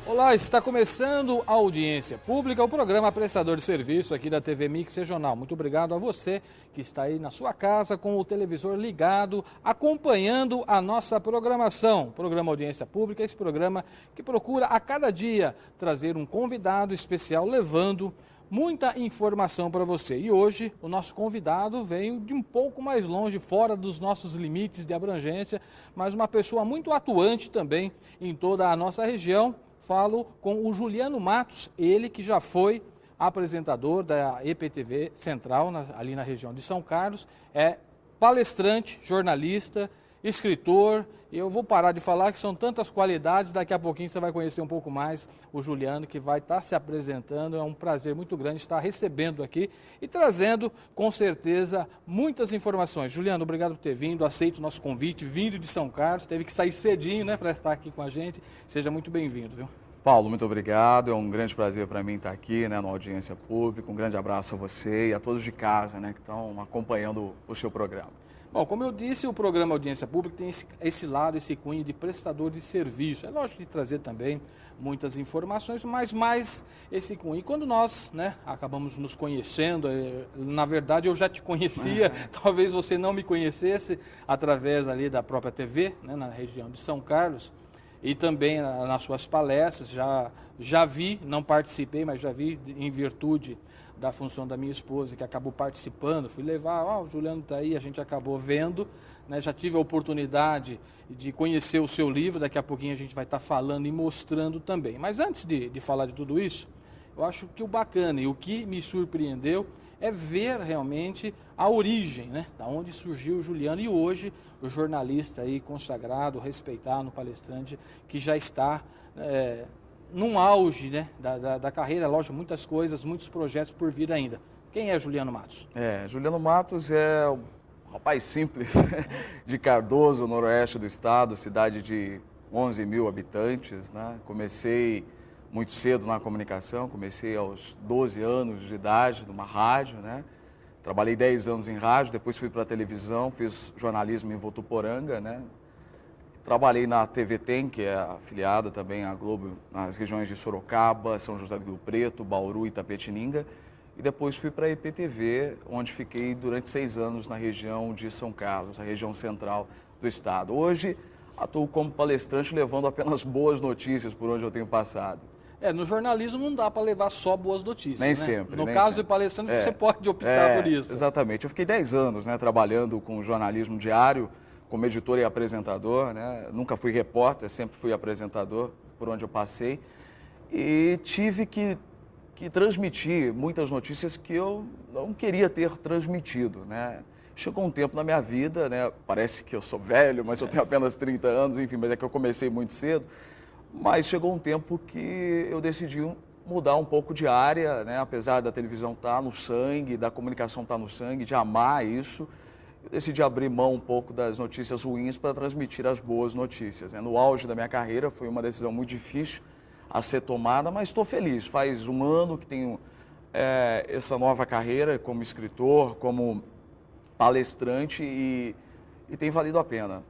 Olá, está começando a Audiência Pública, o programa prestador de serviço aqui da TV Mix Regional. Muito obrigado a você que está aí na sua casa com o televisor ligado, acompanhando a nossa programação. O programa Audiência Pública é esse programa que procura a cada dia trazer um convidado especial levando muita informação para você. E hoje o nosso convidado veio de um pouco mais longe, fora dos nossos limites de abrangência, mas uma pessoa muito atuante também em toda a nossa região. Falo com o Juliano Matos, ele que já foi apresentador da EPTV Central, ali na região de São Carlos, é palestrante, jornalista, escritor. Eu vou parar de falar que são tantas qualidades, daqui a pouquinho você vai conhecer um pouco mais o Juliano, que vai estar se apresentando. É um prazer muito grande estar recebendo aqui e trazendo, com certeza, muitas informações. Juliano, obrigado por ter vindo, aceito o nosso convite, vindo de São Carlos, teve que sair cedinho, né, para estar aqui com a gente. Seja muito bem-vindo, viu? Paulo, muito obrigado. É um grande prazer para mim estar aqui, né, na Audiência Pública. Um grande abraço a você e a todos de casa, né, que estão acompanhando o seu programa. Bom, como eu disse, o programa Audiência Pública tem esse lado, esse cunho de prestador de serviço. É lógico de trazer também muitas informações, mas mais esse cunho. E quando nós, né, acabamos nos conhecendo, na verdade eu já te conhecia, talvez você não me conhecesse através ali da própria TV, né, na região de São Carlos, e também nas suas palestras, já vi, não participei, mas já vi em virtude da função da minha esposa, que acabou participando, fui levar, o Juliano está aí, a gente acabou vendo, né? Já tive a oportunidade de conhecer o seu livro, daqui a pouquinho a gente vai estar falando e mostrando também. Mas antes de falar de tudo isso, eu acho que o bacana e o que me surpreendeu é ver realmente a origem, né? Da onde surgiu o Juliano e hoje o jornalista aí consagrado, respeitado, palestrante, que já está num auge, né, da carreira, lógico, muitas coisas, muitos projetos por vir ainda. Quem é Juliano Matos? Juliano Matos é um rapaz simples de Cardoso, noroeste do estado, cidade de 11 mil habitantes, né? Comecei muito cedo na comunicação, comecei aos 12 anos de idade numa rádio, né? Trabalhei 10 anos em rádio, depois fui para a televisão, fiz jornalismo em Votuporanga, né? Trabalhei na TV Tem, que é afiliada também à Globo, nas regiões de Sorocaba, São José do Rio Preto, Bauru e Itapetininga. E depois fui para a EPTV, onde fiquei durante 6 anos na região de São Carlos, a região central do estado. Hoje atuo como palestrante, levando apenas boas notícias por onde eu tenho passado. No jornalismo não dá para levar só boas notícias, nem né? Sempre. No nem caso sempre. de palestrante, você pode optar por isso. Exatamente. Eu fiquei 10 anos, né, trabalhando com jornalismo diário, como editor e apresentador, né? Nunca fui repórter, sempre fui apresentador por onde eu passei. E tive que transmitir muitas notícias que eu não queria ter transmitido, né? Chegou um tempo na minha vida, né? Parece que eu sou velho, mas eu tenho apenas 30 anos, enfim, mas é que eu comecei muito cedo. Mas chegou um tempo que eu decidi mudar um pouco de área, né? Apesar da televisão estar no sangue, da comunicação estar no sangue, de amar isso, eu decidi abrir mão um pouco das notícias ruins para transmitir as boas notícias, né? No auge da minha carreira foi uma decisão muito difícil a ser tomada, mas estou feliz. Faz um ano que tenho essa nova carreira como escritor, como palestrante e tem valido a pena.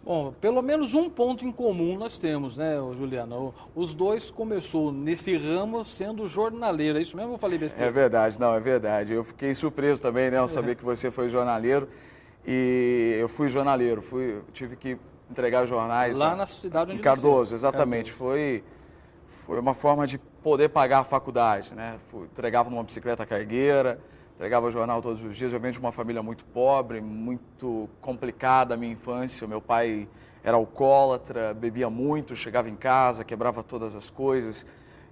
Bom, pelo menos um ponto em comum nós temos, né, Juliano? Os dois começou nesse ramo sendo jornaleiro, é isso mesmo ou eu falei besteira? É verdade, não, é verdade. Eu fiquei surpreso também, né, ao saber que você foi jornaleiro. E eu fui jornaleiro, tive que entregar jornais lá na cidade onde em Cardoso, nasceu. exatamente. Cardoso. Foi uma forma de poder pagar a faculdade, né? Entregava numa bicicleta cargueira, entregava jornal todos os dias. Eu venho de uma família muito pobre, muito complicada a minha infância. Meu pai era alcoólatra, bebia muito, chegava em casa, quebrava todas as coisas.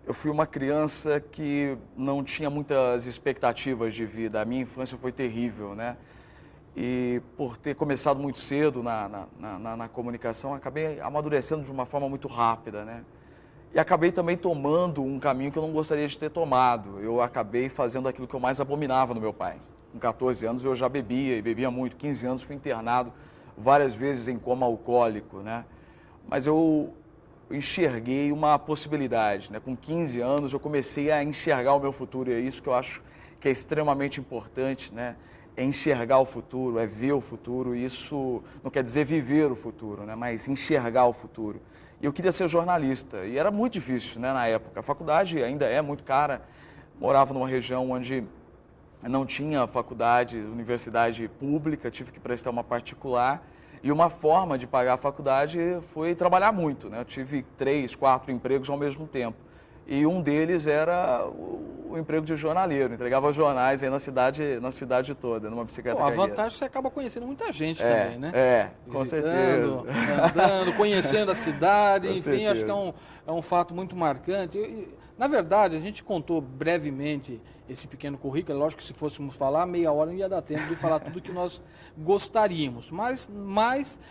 Eu fui uma criança que não tinha muitas expectativas de vida. A minha infância foi terrível, né? E por ter começado muito cedo na comunicação, acabei amadurecendo de uma forma muito rápida, né? E acabei também tomando um caminho que eu não gostaria de ter tomado. Eu acabei fazendo aquilo que eu mais abominava no meu pai. Com 14 anos eu já bebia, e bebia muito. 15 anos fui internado várias vezes em coma alcoólico, né? Mas eu enxerguei uma possibilidade, né? Com 15 anos eu comecei a enxergar o meu futuro, e é isso que eu acho que é extremamente importante, né? é enxergar o futuro, é ver o futuro. Isso não quer dizer viver o futuro, né? Mas enxergar o futuro. E eu queria ser jornalista, e era muito difícil, né, na época. A faculdade ainda é muito cara. Morava numa região onde não tinha faculdade, universidade pública, tive que prestar uma particular. E uma forma de pagar a faculdade foi trabalhar muito, né? Eu tive 3, 4 empregos ao mesmo tempo. E um deles era o emprego de jornaleiro, entregava jornais aí na cidade toda, numa bicicleta A cargueira. vantagem é que você acaba conhecendo muita gente também, né? Com Visitando, certeza. andando, conhecendo a cidade, Com enfim, certeza. acho que é um fato muito marcante. Na verdade, a gente contou brevemente esse pequeno currículo. É lógico que se fôssemos falar meia hora não ia dar tempo de falar tudo que nós gostaríamos. Mas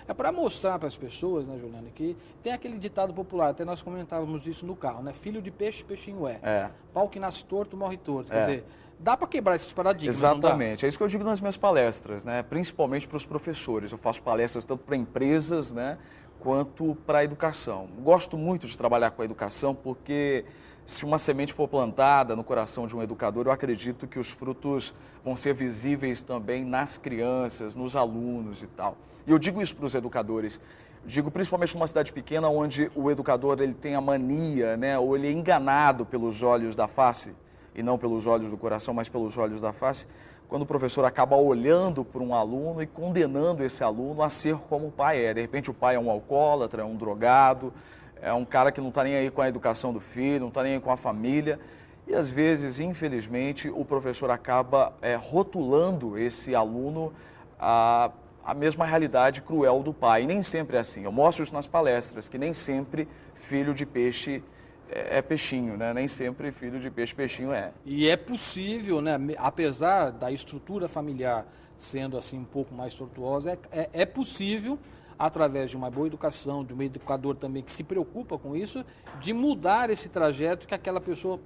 é para mostrar para as pessoas, né, Juliana, que tem aquele ditado popular, até nós comentávamos isso no carro, né? Filho de peixe, peixinho é. Pau que nasce torto, morre torto. Quer dizer, dá para quebrar esses paradigmas, Exatamente, é isso que eu digo nas minhas palestras, né? Principalmente para os professores. Eu faço palestras tanto para empresas, né, quanto para a educação. Gosto muito de trabalhar com a educação porque se uma semente for plantada no coração de um educador, eu acredito que os frutos vão ser visíveis também nas crianças, nos alunos e tal. E eu digo isso para os educadores. Digo principalmente numa cidade pequena onde o educador ele tem a mania, né, ou ele é enganado pelos olhos da face, e não pelos olhos do coração, mas pelos olhos da face, quando o professor acaba olhando para um aluno e condenando esse aluno a ser como o pai é. De repente o pai é um alcoólatra, é um drogado, é um cara que não está nem aí com a educação do filho, não está nem aí com a família. E às vezes, infelizmente, o professor acaba rotulando esse aluno a mesma realidade cruel do pai. E nem sempre é assim. Eu mostro isso nas palestras, que nem sempre filho de peixe é peixinho, né? Nem sempre filho de peixe, peixinho é. E é possível, né? Apesar da estrutura familiar sendo assim um pouco mais tortuosa, é possível, através de uma boa educação, de um educador também que se preocupa com isso, de mudar esse trajeto que aquela pessoa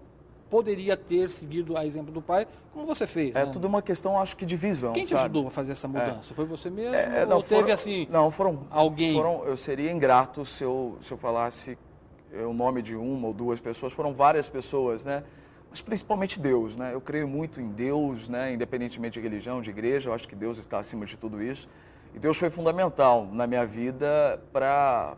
poderia ter seguido a exemplo do pai, como você fez. É né? tudo uma questão, acho que, de visão. Quem te sabe? ajudou a fazer essa mudança? Foi você mesmo? Não, ou teve assim alguém? Eu seria ingrato se eu falasse o nome de uma ou duas pessoas. Foram várias pessoas, né? Mas principalmente Deus, né? Eu creio muito em Deus, né? Independentemente de religião, de igreja, eu acho que Deus está acima de tudo isso. E Deus foi fundamental na minha vida para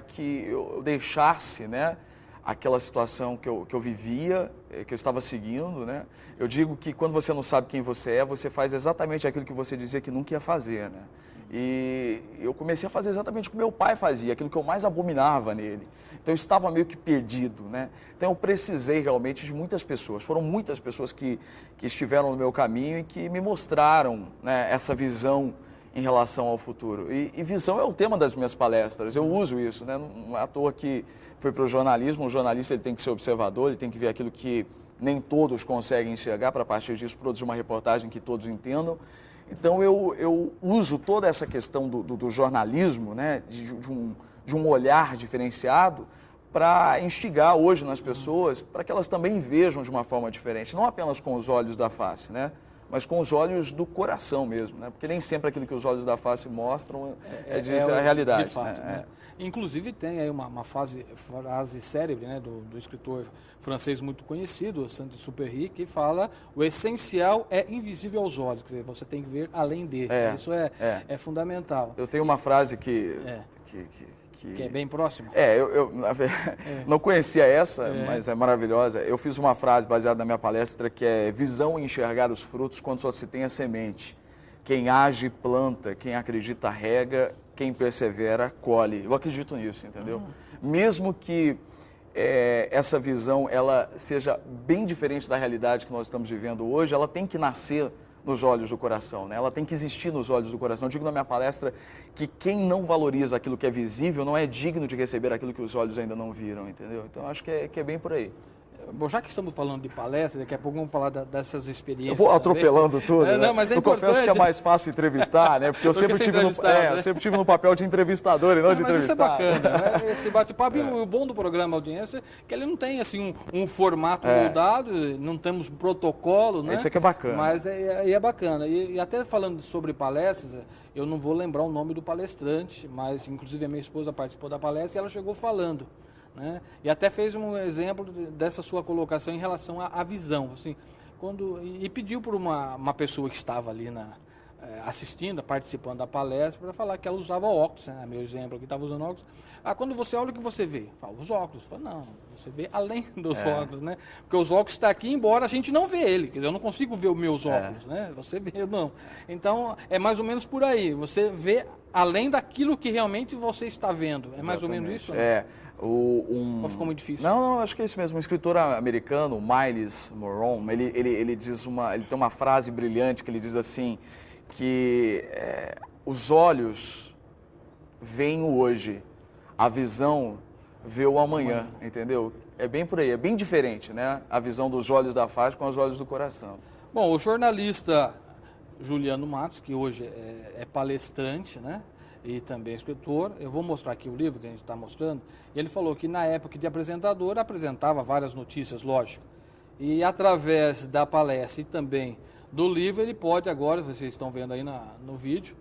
que eu deixasse, né, aquela situação que eu vivia, que eu estava seguindo, né? Eu digo que quando você não sabe quem você faz exatamente aquilo que você dizia que nunca ia fazer, né? E eu comecei a fazer exatamente o que meu pai fazia, aquilo que eu mais abominava nele. Então eu estava meio que perdido, né? Então eu precisei realmente de muitas pessoas. Foram muitas pessoas que estiveram no meu caminho e que me mostraram, né, essa visão em relação ao futuro. E visão é o tema das minhas palestras, eu uso isso, né? Não é à toa que fui para o jornalismo. O jornalista ele tem que ser observador, ele tem que ver aquilo que nem todos conseguem enxergar, para a partir disso produzir uma reportagem que todos entendam. Então eu uso toda essa questão do jornalismo, né? de um olhar diferenciado, para instigar hoje nas pessoas, para que elas também vejam de uma forma diferente, não apenas com os olhos da face, né? Mas com os olhos do coração mesmo, né? Porque nem sempre aquilo que os olhos da face mostram é a realidade. De fato, né? Inclusive tem aí uma frase célebre, né, do escritor francês muito conhecido, Saint-Exupéry, que fala: o essencial é invisível aos olhos, quer dizer, você tem que ver além dele. Isso é fundamental. Eu tenho uma frase que é bem próxima? Eu não conhecia essa, mas é maravilhosa. Eu fiz uma frase baseada na minha palestra que é: visão e enxergar os frutos quando só se tem a semente. Quem age, planta. Quem acredita, rega. Quem persevera, colhe. Eu acredito nisso, entendeu? Mesmo que essa visão ela seja bem diferente da realidade que nós estamos vivendo hoje, ela tem que nascer nos olhos do coração, né? Ela tem que existir nos olhos do coração. Eu digo na minha palestra que quem não valoriza aquilo que é visível não é digno de receber aquilo que os olhos ainda não viram, entendeu? Então, acho que é bem por aí. Bom, já que estamos falando de palestra, daqui a pouco vamos falar dessas experiências. Eu vou atropelando tudo, né? Não, mas é importante. Eu confesso que é mais fácil entrevistar, né? Porque eu sempre tive no papel de entrevistador e não de entrevistar. Mas isso é bacana, né? Esse bate-papo. E o bom do programa Audiência é que ele não tem assim um formato moldado, não temos protocolo, né? Isso aqui é bacana. Mas é bacana. E até falando sobre palestras, eu não vou lembrar o nome do palestrante, mas inclusive a minha esposa participou da palestra e ela chegou falando. Né? E até fez um exemplo dessa sua colocação em relação à visão. Assim, e pediu por uma pessoa que estava ali assistindo, participando da palestra, para falar que ela usava óculos, né? Meu exemplo aqui estava usando óculos. Quando você olha, o que você vê? Fala, os óculos. Fala, não, você vê além dos óculos, né? Porque os óculos estão aqui, embora a gente não vê ele. Quer dizer, eu não consigo ver os meus óculos, né? Você vê, não. Então, é mais ou menos por aí. Você vê além daquilo que realmente você está vendo. É mais ou menos isso? Né? Ou ficou muito difícil? Não, acho que é isso mesmo. Um escritor americano, Miles Monroe, ele tem uma frase brilhante que ele diz assim, que os olhos veem o hoje, a visão vê o amanhã, entendeu? É bem por aí, é bem diferente, né? A visão dos olhos da face com os olhos do coração. Bom, o jornalista Juliano Matos, que hoje é palestrante, né? E também escritor, eu vou mostrar aqui o livro que a gente está mostrando. Ele falou que na época de apresentador apresentava várias notícias, lógico. E através da palestra e também do livro, ele pode agora, vocês estão vendo aí no vídeo,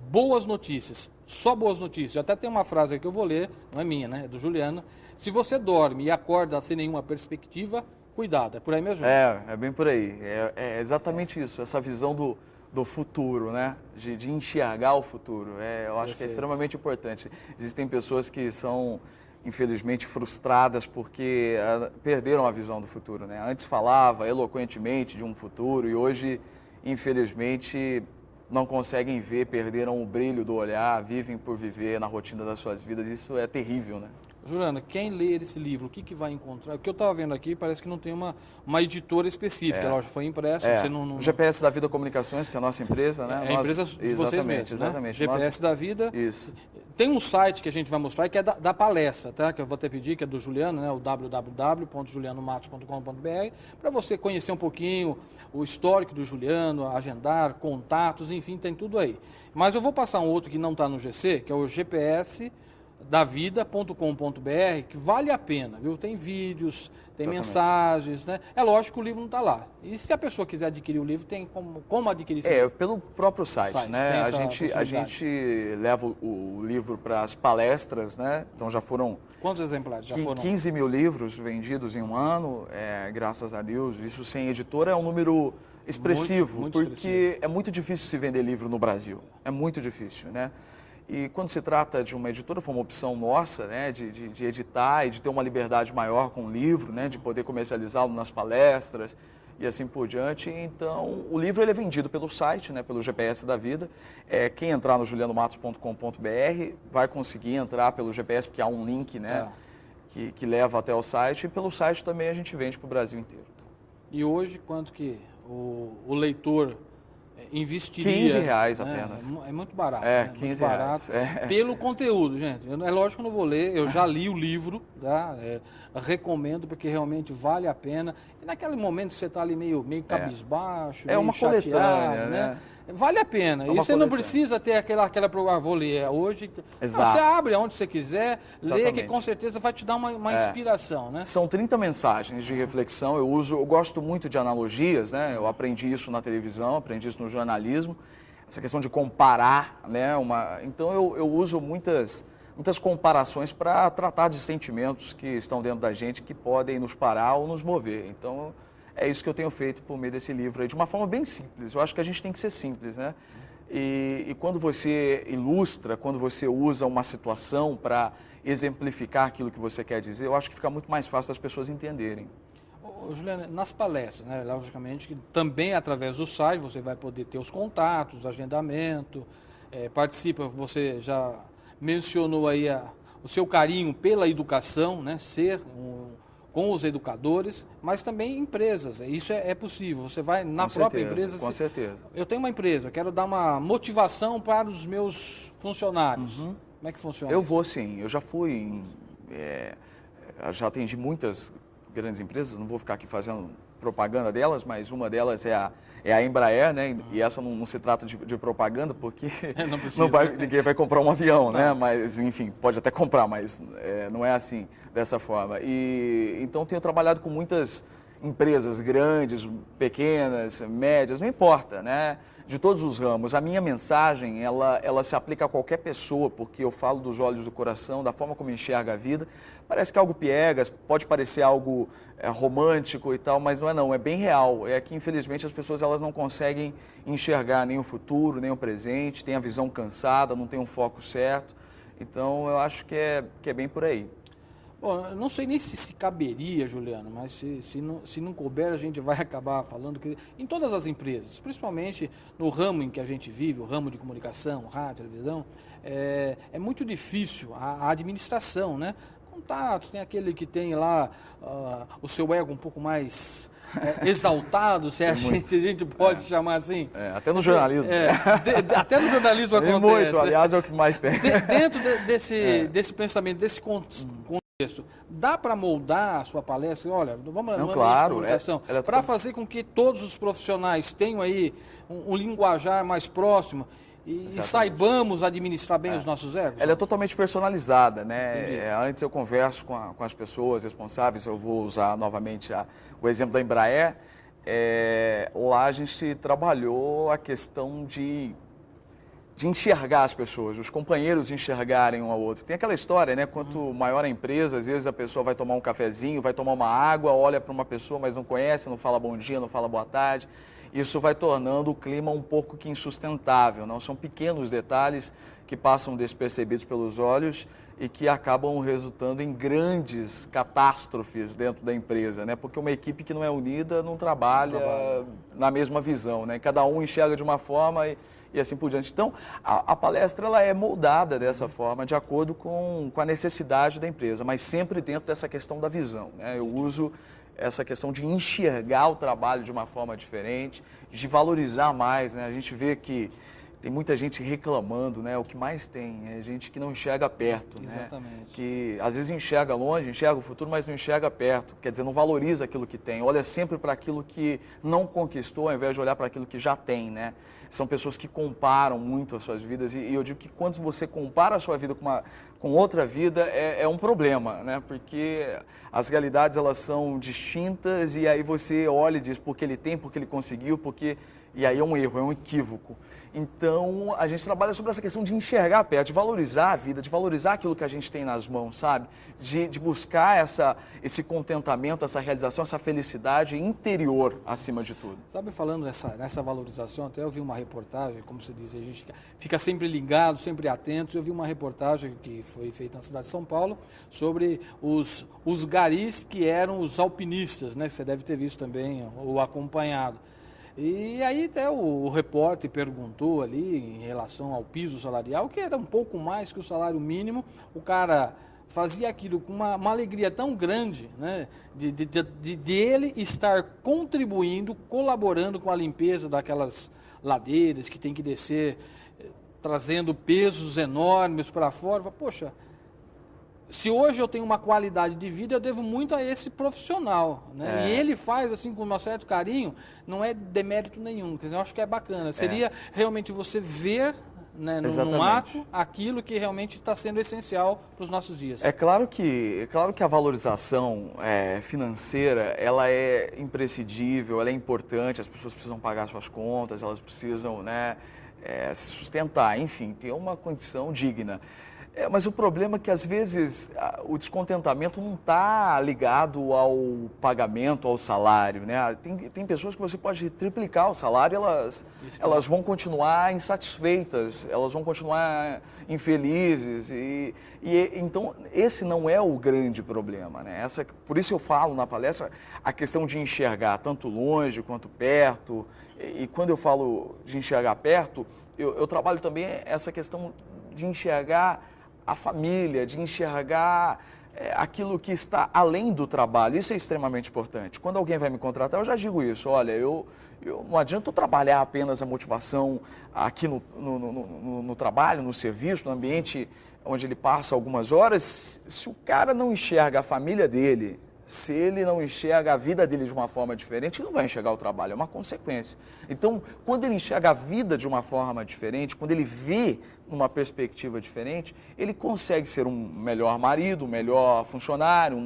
boas notícias, só boas notícias. Até tem uma frase aqui que eu vou ler, não é minha, né? É do Juliano. Se você dorme e acorda sem nenhuma perspectiva, cuidado. É por aí mesmo? É bem por aí. É exatamente isso, essa visão do futuro, né? De enxergar o futuro. Eu acho que é extremamente importante. Existem pessoas que são, infelizmente, frustradas porque perderam a visão do futuro, né? Antes falava eloquentemente de um futuro e hoje, infelizmente, não conseguem ver, perderam o brilho do olhar, vivem por viver na rotina das suas vidas. Isso é terrível, né? Juliana, quem ler esse livro, o que vai encontrar? O que eu estava vendo aqui parece que não tem uma editora específica, lógico, foi impresso. Você não... O GPS da Vida Comunicações, que é a nossa empresa, né? É a empresa de vocês mesmos, exatamente. Né? GPS da Vida. Isso. Tem um site que a gente vai mostrar, que é da palestra, tá? Que eu vou até pedir, que é do Juliano, né? O www.julianomatos.com.br, para você conhecer um pouquinho o histórico do Juliano, agendar, contatos, enfim, tem tudo aí. Mas eu vou passar um outro que não está no GC, que é o GPS davida.com.br, que vale a pena, viu? Tem vídeos, tem mensagens, né? É lógico que o livro não está lá. E se a pessoa quiser adquirir o livro, tem como adquirir esse livro? Pelo próprio site, né? A gente leva o livro para as palestras, né? Então já foram... Quantos exemplares já foram? 15 mil livros vendidos em um ano, graças a Deus. Isso sem editora é um número expressivo, muito porque expressivo. É muito difícil se vender livro no Brasil. É muito difícil, né? E quando se trata de uma editora, foi uma opção nossa, né, de editar e de ter uma liberdade maior com o livro, né, de poder comercializá-lo nas palestras e assim por diante. Então, o livro ele é vendido pelo site, né, pelo GPS da Vida. Quem entrar no julianomatos.com.br vai conseguir entrar pelo GPS, porque há um link, né, que leva até o site. E pelo site também a gente vende para o Brasil inteiro. E hoje, quanto que o leitor investiria? R$15 apenas. É muito barato. R$15. Muito barato. Pelo conteúdo, gente. É lógico que eu não vou ler, eu já li o livro, tá? Recomendo, porque realmente vale a pena. E naquele momento que você está ali meio cabisbaixo, meio uma chateado, coletânea, né? Vale a pena. E você não precisa ter aquela vou ler hoje. Exato. Não, você abre aonde você quiser, lê, que Exatamente. com certeza vai te dar uma inspiração, né? São 30 mensagens de reflexão. Eu gosto muito de analogias, né? Eu aprendi isso na televisão, aprendi isso no jornalismo. Essa questão de comparar, né? Então eu uso muitas comparações para tratar de sentimentos que estão dentro da gente que podem nos parar ou nos mover. Então é isso que eu tenho feito por meio desse livro aí, de uma forma bem simples. Eu acho que a gente tem que ser simples, né? E quando você ilustra, quando você usa uma situação para exemplificar aquilo que você quer dizer, eu acho que fica muito mais fácil das pessoas entenderem. Juliana, nas palestras, né, logicamente, que também através do site você vai poder ter os contatos, agendamento, participa, você já mencionou aí o seu carinho pela educação, né, com os educadores, mas também empresas. Isso é possível. Você vai na própria empresa. Com certeza. Eu tenho uma empresa, eu quero dar uma motivação para os meus funcionários. Como é que funciona? Eu vou sim. Eu já fui, já atendi muitas grandes empresas, não vou ficar aqui fazendo propaganda delas, mas uma delas é a Embraer, né? E essa não se trata de propaganda, porque ninguém vai comprar um avião, né? Mas, enfim, pode até comprar, mas não é assim, dessa forma. E então tenho trabalhado com muitas empresas grandes, pequenas, médias, não importa, né? De todos os ramos. A minha mensagem, ela se aplica a qualquer pessoa, porque eu falo dos olhos do coração, da forma como enxerga a vida. Parece que é algo piegas, pode parecer algo romântico e tal, mas não é não, é bem real. É que, infelizmente, as pessoas elas não conseguem enxergar nem o futuro, nem o presente, têm a visão cansada, não tem um foco certo. Então, eu acho que é bem por aí. Bom, eu não sei nem se caberia, Juliano, mas se não couber, a gente vai acabar falando que em todas as empresas, principalmente no ramo em que a gente vive, o ramo de comunicação, rádio, televisão, é muito difícil a administração, né? Contatos, tem aquele que tem lá o seu ego um pouco mais exaltado, se a gente pode chamar assim. Até no jornalismo. Até no jornalismo acontece. Muito, aliás, é o que mais tem. Dentro desse pensamento, desse contexto, dá para moldar a sua palestra? Olha, vamos lá, claro, para fazer com que todos os profissionais tenham aí um linguajar mais próximo e saibamos administrar bem os nossos egos? Ela é totalmente personalizada, né? Antes eu converso com as pessoas responsáveis, eu vou usar novamente o exemplo da Embraer. Lá a gente trabalhou a questão de enxergar as pessoas, os companheiros enxergarem um ao outro. Tem aquela história, né? Quanto maior a empresa, às vezes a pessoa vai tomar um cafezinho, vai tomar uma água, olha para uma pessoa, mas não conhece, não fala bom dia, não fala boa tarde. Isso vai tornando o clima um pouco que insustentável, não? São pequenos detalhes que passam despercebidos pelos olhos e que acabam resultando em grandes catástrofes dentro da empresa, né? Porque uma equipe que não é unida não trabalha na mesma visão, né? Cada um enxerga de uma forma e assim por diante. Então, a palestra ela é moldada dessa forma, de acordo com a necessidade da empresa, mas sempre dentro dessa questão da visão, né? Eu uso essa questão de enxergar o trabalho de uma forma diferente, de valorizar mais, né? A gente vê que tem muita gente reclamando, né? O que mais tem é gente que não enxerga perto, Exatamente. Né? Que às vezes enxerga longe, enxerga o futuro, mas não enxerga perto. Quer dizer, não valoriza aquilo que tem, olha sempre para aquilo que não conquistou, ao invés de olhar para aquilo que já tem, né? São pessoas que comparam muito as suas vidas e eu digo que quando você compara a sua vida com outra vida é um problema, né? Porque as realidades elas são distintas e aí você olha e diz porque ele tem, porque ele conseguiu, e aí é um erro, é um equívoco. Então, a gente trabalha sobre essa questão de enxergar perto, de valorizar a vida, de valorizar aquilo que a gente tem nas mãos, sabe? De buscar esse contentamento, essa realização, essa felicidade interior, acima de tudo. Sabe, falando nessa valorização, até eu vi uma reportagem, como você diz, a gente fica sempre ligado, sempre atento. Eu vi uma reportagem que foi feita na cidade de São Paulo sobre os garis que eram os alpinistas, né? Você deve ter visto também ou acompanhado. E aí até o repórter perguntou ali em relação ao piso salarial, que era um pouco mais que o salário mínimo. O cara fazia aquilo com uma alegria tão grande, né, de ele estar contribuindo, colaborando com a limpeza daquelas ladeiras que tem que descer, trazendo pesos enormes para fora. Poxa, se hoje eu tenho uma qualidade de vida, eu devo muito a esse profissional, né? E ele faz assim com um certo carinho, não é demérito nenhum, quer dizer, eu acho que é bacana. Seria realmente você ver, né, num ato aquilo que realmente está sendo essencial para os nossos dias. É claro que a valorização financeira, ela é imprescindível, ela é importante, as pessoas precisam pagar suas contas, elas precisam, né, se sustentar, enfim, ter uma condição digna. Mas o problema é que, às vezes, o descontentamento não está ligado ao pagamento, ao salário, né? Tem pessoas que você pode triplicar o salário, elas vão continuar insatisfeitas, elas vão continuar infelizes. Então, esse não é o grande problema, né? Por isso eu falo na palestra a questão de enxergar tanto longe quanto perto. E quando eu falo de enxergar perto, eu trabalho também essa questão de enxergar a família, de enxergar aquilo que está além do trabalho. Isso é extremamente importante. Quando alguém vai me contratar, eu já digo isso. Olha, eu não adianta eu trabalhar apenas a motivação aqui no trabalho, no serviço, no ambiente onde ele passa algumas horas, se o cara não enxerga a família dele, se ele não enxerga a vida dele de uma forma diferente, ele não vai enxergar o trabalho, é uma consequência. Então, quando ele enxerga a vida de uma forma diferente, quando ele vê numa perspectiva diferente, ele consegue ser um melhor marido, um melhor funcionário,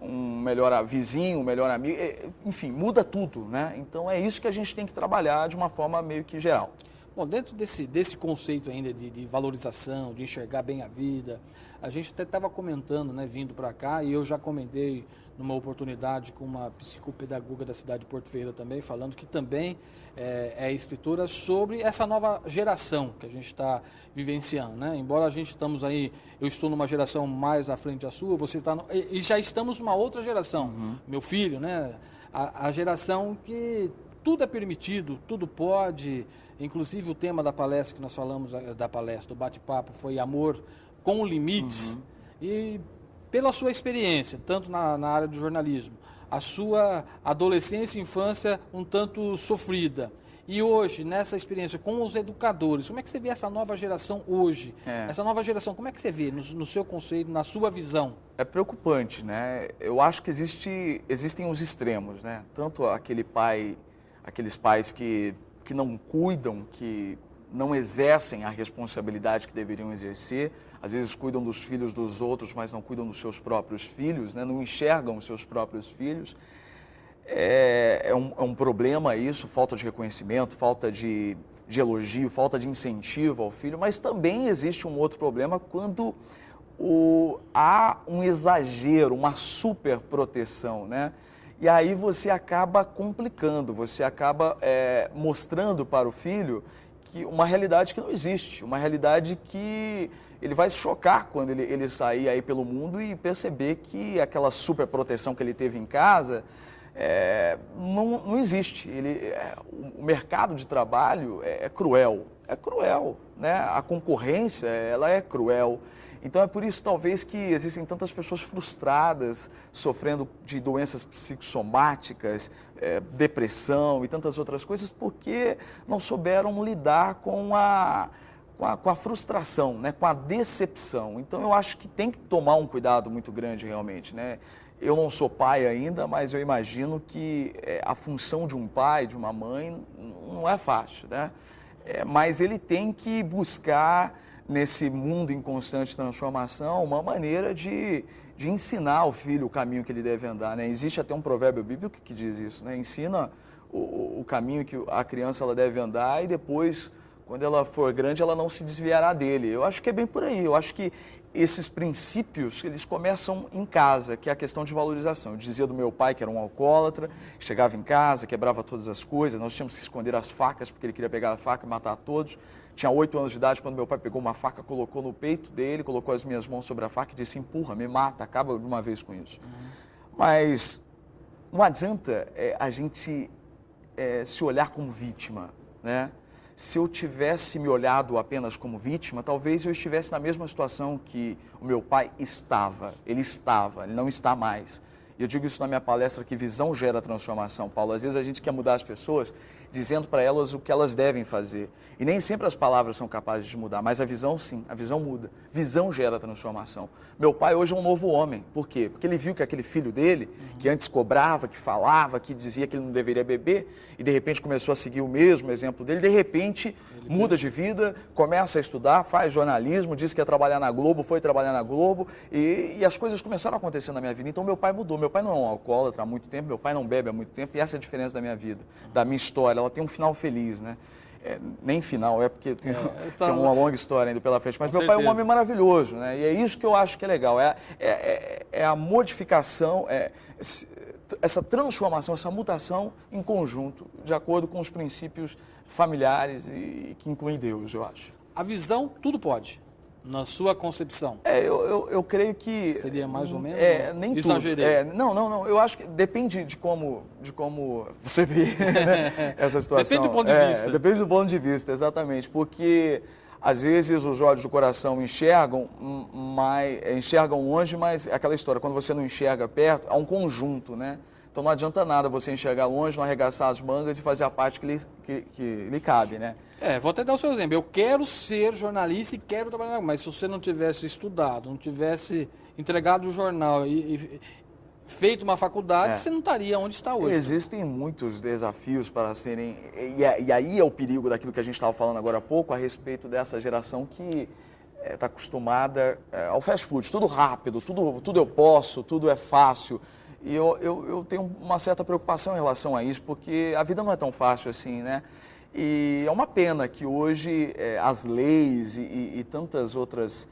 um melhor vizinho, um melhor amigo, enfim, muda tudo, né? Então, é isso que a gente tem que trabalhar de uma forma meio que geral. Bom, dentro desse conceito ainda de valorização, de enxergar bem a vida, a gente até estava comentando, né, vindo para cá, e eu já comentei numa oportunidade com uma psicopedagoga da cidade de Porto Ferreira também, falando que também é escritora sobre essa nova geração que a gente está vivenciando, né? Embora a gente estamos aí, eu estou numa geração mais à frente da sua, você está, e já estamos numa outra geração, meu filho, né? A geração que tudo é permitido, tudo pode. Inclusive o tema da palestra que nós falamos, do bate-papo, foi amor com limites. E pela sua experiência, tanto na área do jornalismo, a sua adolescência e infância um tanto sofrida. E hoje, nessa experiência com os educadores, como é que você vê essa nova geração hoje? Essa nova geração, como é que você vê no seu conceito, na sua visão? É preocupante, né? Eu acho que existem os extremos, né? Tanto aqueles pais que não cuidam, que não exercem a responsabilidade que deveriam exercer, às vezes cuidam dos filhos dos outros, mas não cuidam dos seus próprios filhos, né? Não enxergam os seus próprios filhos. É um problema isso, falta de reconhecimento, falta de elogio, falta de incentivo ao filho, mas também existe um outro problema quando há um exagero, uma superproteção, né? E aí você acaba complicando, você acaba mostrando para o filho que uma realidade que não existe, uma realidade que ele vai se chocar quando ele sair aí pelo mundo e perceber que aquela superproteção que ele teve em casa não existe. O mercado de trabalho é cruel, né? A concorrência ela é cruel. Então é por isso talvez que existem tantas pessoas frustradas, sofrendo de doenças psicossomáticas, depressão e tantas outras coisas, porque não souberam lidar com a frustração, né? Com a decepção. Então eu acho que tem que tomar um cuidado muito grande realmente, né? Eu não sou pai ainda, mas eu imagino que a função de um pai, de uma mãe, não é fácil, né? Mas ele tem que buscar, nesse mundo em constante transformação, uma maneira de ensinar ao filho o caminho que ele deve andar, né? Existe até um provérbio bíblico que diz isso, né? Ensina o caminho que a criança ela deve andar e depois, quando ela for grande, ela não se desviará dele. Eu acho que é bem por aí. Eu acho que esses princípios, eles começam em casa, que é a questão de valorização. Eu dizia do meu pai, que era um alcoólatra, chegava em casa, quebrava todas as coisas, nós tínhamos que esconder as facas, porque ele queria pegar a faca e matar todos. Tinha 8 anos de idade, quando meu pai pegou uma faca, colocou no peito dele, colocou as minhas mãos sobre a faca e disse: empurra, me mata, acaba de uma vez com isso. Mas não adianta a gente se olhar como vítima, né? Se eu tivesse me olhado apenas como vítima, talvez eu estivesse na mesma situação que o meu pai estava. Ele não está mais. E eu digo isso na minha palestra, que visão gera transformação, Paulo. Às vezes a gente quer mudar as pessoas dizendo para elas o que elas devem fazer. E nem sempre as palavras são capazes de mudar, mas a visão sim, a visão muda. Visão gera transformação. Meu pai hoje é um novo homem. Por quê? Porque ele viu que aquele filho dele, que antes cobrava, que falava, que dizia que ele não deveria beber, e de repente começou a seguir o mesmo exemplo dele, de repente muda de vida, começa a estudar, faz jornalismo, disse que ia trabalhar na Globo, foi trabalhar na Globo, e as coisas começaram a acontecer na minha vida. Então meu pai mudou. Meu pai não é um alcoólatra há muito tempo, meu pai não bebe há muito tempo, e essa é a diferença da minha vida, da minha história. Ela tem um final feliz, né? Nem final, porque tem uma longa história ainda pela frente, mas meu pai é um homem maravilhoso, né? E é isso que eu acho que é legal, é a modificação, essa transformação, essa mutação em conjunto, de acordo com os princípios familiares e que incluem Deus, eu acho. A visão, tudo pode. Na sua concepção? Eu creio que... Seria mais ou menos? Nem exagerei. Tudo. Não. Eu acho que depende de como você vê né, essa situação. Depende do ponto de vista. Depende do ponto de vista, exatamente. Porque, às vezes, os olhos do coração enxergam longe, mas é aquela história, quando você não enxerga perto, há um conjunto, né? Então não adianta nada você enxergar longe, não arregaçar as mangas e fazer a parte que lhe cabe, né? Vou até dar o seu exemplo. Eu quero ser jornalista e quero trabalhar, mas se você não tivesse estudado, não tivesse entregado o jornal e feito uma faculdade, você não estaria onde está hoje. Existem muitos desafios para serem... E aí é o perigo daquilo que a gente estava falando agora há pouco, a respeito dessa geração que está acostumada ao fast food. Tudo rápido, tudo eu posso, tudo é fácil. E eu tenho uma certa preocupação em relação a isso, porque a vida não é tão fácil assim, né? E é uma pena que hoje as leis e tantas outras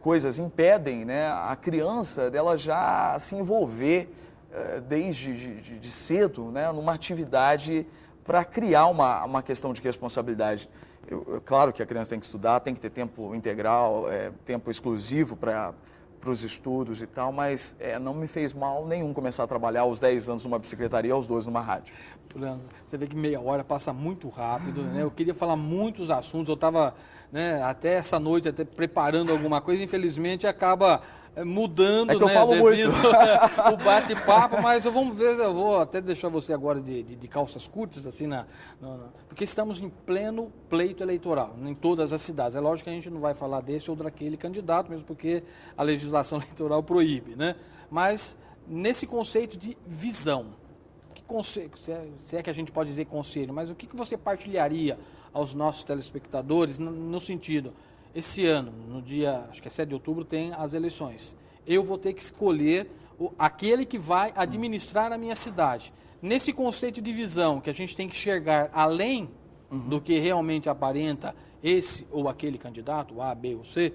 coisas impedem, né, a criança dela já se envolver desde de cedo, né, numa atividade para criar uma questão de responsabilidade. Claro que a criança tem que estudar, tem que ter tempo integral, tempo exclusivo para os estudos e tal, mas não me fez mal nenhum começar a trabalhar aos 10 anos numa bicicletaria, aos 12 numa rádio. Você vê que meia hora passa muito rápido, né? Eu queria falar muitos assuntos, eu estava, né, até essa noite até preparando alguma coisa, infelizmente acaba mudando, que eu né, falo devido muito. o bate-papo, mas vamos ver, eu vou até deixar você agora de calças curtas, assim, porque estamos em pleno pleito eleitoral, em todas as cidades. É lógico que a gente não vai falar desse ou daquele candidato, mesmo porque a legislação eleitoral proíbe, né? Mas nesse conceito de visão, se é que a gente pode dizer conselho, mas o que você partilharia aos nossos telespectadores no sentido... Esse ano, no dia, acho que é 7 de outubro, tem as eleições. Eu vou ter que escolher aquele que vai administrar a minha cidade. Nesse conceito de visão, que a gente tem que enxergar além do que realmente aparenta esse ou aquele candidato, A, B ou C,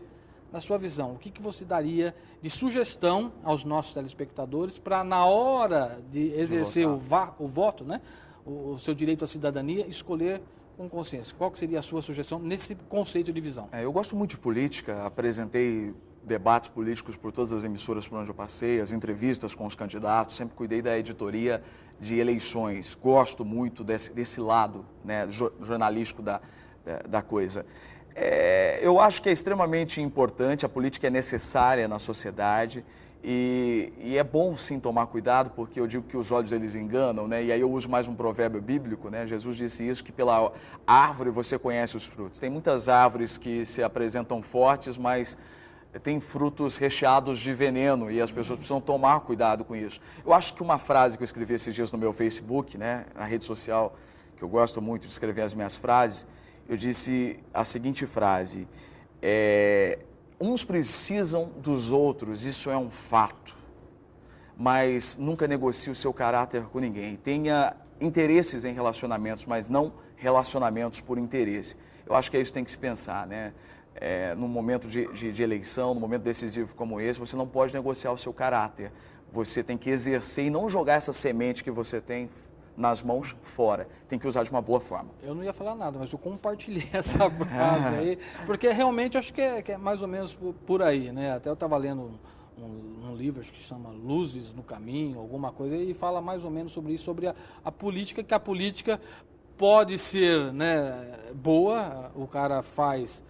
na sua visão, o que você daria de sugestão aos nossos telespectadores para, na hora de exercer o voto, né, o seu direito à cidadania, escolher com consciência? Qual que seria a sua sugestão nesse conceito de visão? Eu gosto muito de política, apresentei debates políticos por todas as emissoras por onde eu passei, as entrevistas com os candidatos, sempre cuidei da editoria de eleições, gosto muito desse lado, né, jornalístico da coisa. Eu acho que é extremamente importante, a política é necessária na sociedade, e é bom sim tomar cuidado, porque eu digo que os olhos eles enganam, né? E aí eu uso mais um provérbio bíblico, né? Jesus disse isso, que pela árvore você conhece os frutos. Tem muitas árvores que se apresentam fortes, mas tem frutos recheados de veneno e as pessoas precisam tomar cuidado com isso. Eu acho que uma frase que eu escrevi esses dias no meu Facebook, né, na rede social, que eu gosto muito de escrever as minhas frases, eu disse a seguinte frase: uns precisam dos outros, isso é um fato, mas nunca negocie o seu caráter com ninguém. Tenha interesses em relacionamentos, mas não relacionamentos por interesse. Eu acho que é isso que tem que se pensar, né? Num momento de eleição, num momento decisivo como esse, você não pode negociar o seu caráter. Você tem que exercer e não jogar essa semente que você tem nas mãos fora. Tem que usar de uma boa forma. Eu não ia falar nada, mas eu compartilhei essa frase aí, porque realmente acho que é mais ou menos por aí, né? Até eu estava lendo um livro, acho que se chama Luzes no Caminho, alguma coisa, e fala mais ou menos sobre isso, sobre a política, que a política pode ser, né, boa, o cara faz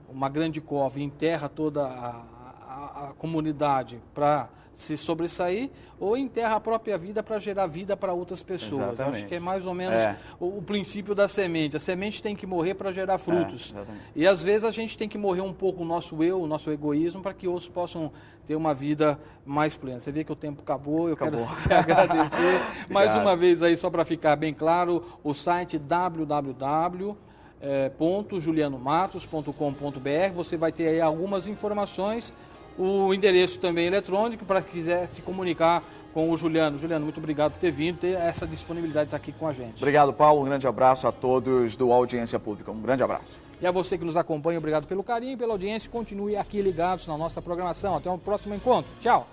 uma grande cova e enterra toda a comunidade para se sobressair, ou enterra a própria vida para gerar vida para outras pessoas. Exatamente. Acho que é mais ou menos o princípio da semente. A semente tem que morrer para gerar frutos. E às vezes a gente tem que morrer um pouco o nosso eu, o nosso egoísmo, para que outros possam ter uma vida mais plena. Você vê que o tempo acabou, eu quero te agradecer. Mais uma vez aí, só para ficar bem claro, o site www.julianomatos.com.br, você vai ter aí algumas informações, o endereço também eletrônico para quem quiser se comunicar com o Juliano. Juliano, muito obrigado por ter vindo, ter essa disponibilidade de estar aqui com a gente. Obrigado, Paulo. Um grande abraço a todos do Audiência Pública. Um grande abraço. E a você que nos acompanha, obrigado pelo carinho, pela audiência. Continue aqui ligados na nossa programação. Até o próximo encontro. Tchau.